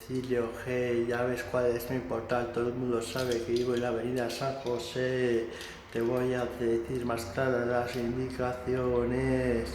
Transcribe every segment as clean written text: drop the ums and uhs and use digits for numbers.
domicilio G, ya ves cuál es mi portal, todo el mundo sabe que vivo en la avenida San José. Te voy a decir más claras las indicaciones.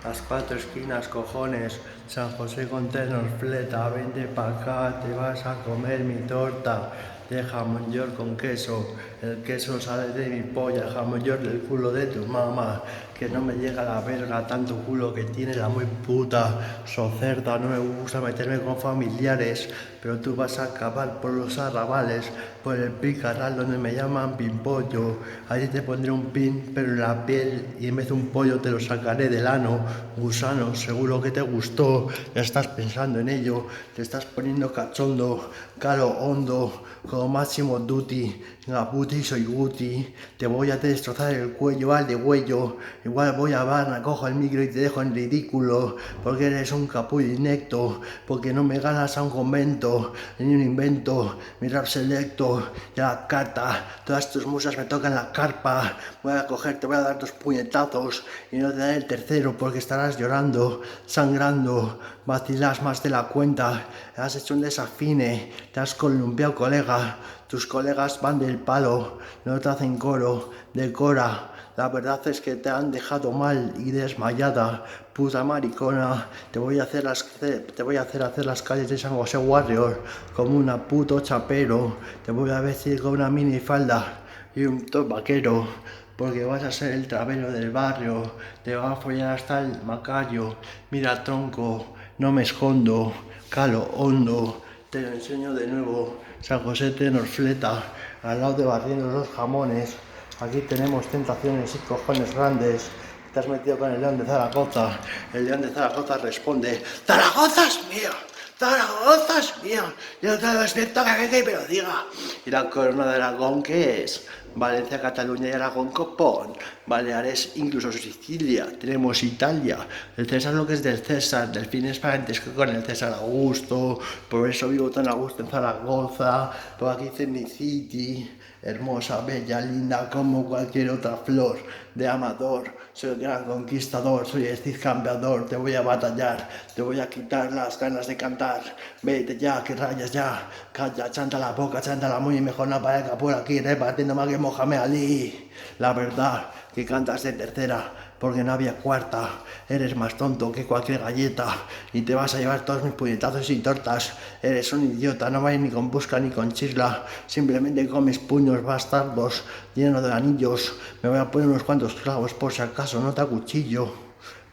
Las cuatro esquinas, cojones. San José con Fleta, vente pa' acá, te vas a comer mi torta de jamón york con queso. El queso sale de mi polla, jamón york del culo de tu mamá. Que no me llega la verga, tanto culo que tiene la muy puta. So cerda, no me gusta meterme con familiares, pero tú vas a acabar por los arrabales, por el picaral donde me llaman pimpollo. Allí te pondré un pin, pero en la piel, y en vez de un pollo te lo sacaré del ano. Gusano, seguro que te gustó, ya estás pensando en ello, te estás poniendo cachondo, calo hondo, como Máximo Duty, Gabuti soy Guti, te voy a destrozar el cuello al de huello, igual voy a Barna, cojo el micro y te dejo en ridículo, porque eres un capullo inecto, porque no me ganas a un convento, ni un invento, mi rap selecto, ya la carta, todas tus musas me tocan la carpa, voy a coger, te voy a dar 2 puñetazos, y no te daré el tercero porque estarás llorando, sangrando, vacilas más de la cuenta, has hecho un desafine, te has columpiado colega, tus colegas van del palo, no te hacen coro, decora, la verdad es que te han dejado mal y desmayada, puta maricona, te voy a hacer hacer las calles de San José Warrior como una puto chapero, te voy a vestir con una minifalda y un top vaquero, porque vas a ser el travelo del barrio, te va a follar hasta el macayo, mira tronco, no me escondo, calo hondo, te lo enseño de nuevo, San José Fleta, al lado de Barriendo los Jamones, aquí tenemos tentaciones y cojones grandes, te has metido con el León de Zaragoza, el León de Zaragoza responde, ¡Zaragoza es mío! ¡Zaragoza es mío! Yo te lo despierto que me lo diga. ¿Y la corona de Aragón qué es? Valencia, Cataluña y Aragón copón, Baleares, incluso Sicilia, tenemos Italia, el César lo que es del César, del fin es parentesco con el César Augusto, por eso vivo tan a gusto en Zaragoza, por aquí hice mi city, hermosa, bella, linda como cualquier otra flor de amador, soy el gran conquistador, soy el Cid campeador, te voy a batallar, te voy a quitar las ganas de cantar, vete ya, que rayas ya, calla, chanta la boca, chanta la muy mejor no aparezca por aquí repartiendo más que Mohamed Ali, la verdad que cantas de tercera, porque no había cuarta, eres más tonto que cualquier galleta, y te vas a llevar todos mis puñetazos y tortas, eres un idiota, no vais ni con busca ni con chisla, simplemente comes puños bastardos, llenos de anillos, me voy a poner unos cuantos clavos por si acaso no te acuchillo,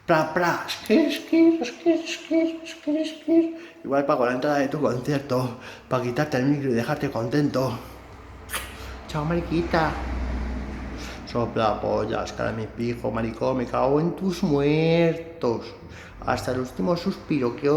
pra pra, igual pago la entrada de tu concierto, para quitarte el micro y dejarte contento, chao mariquita. Sopla pollas, cara mi pijo, maricón, me cago en tus muertos. Hasta el último suspiro, que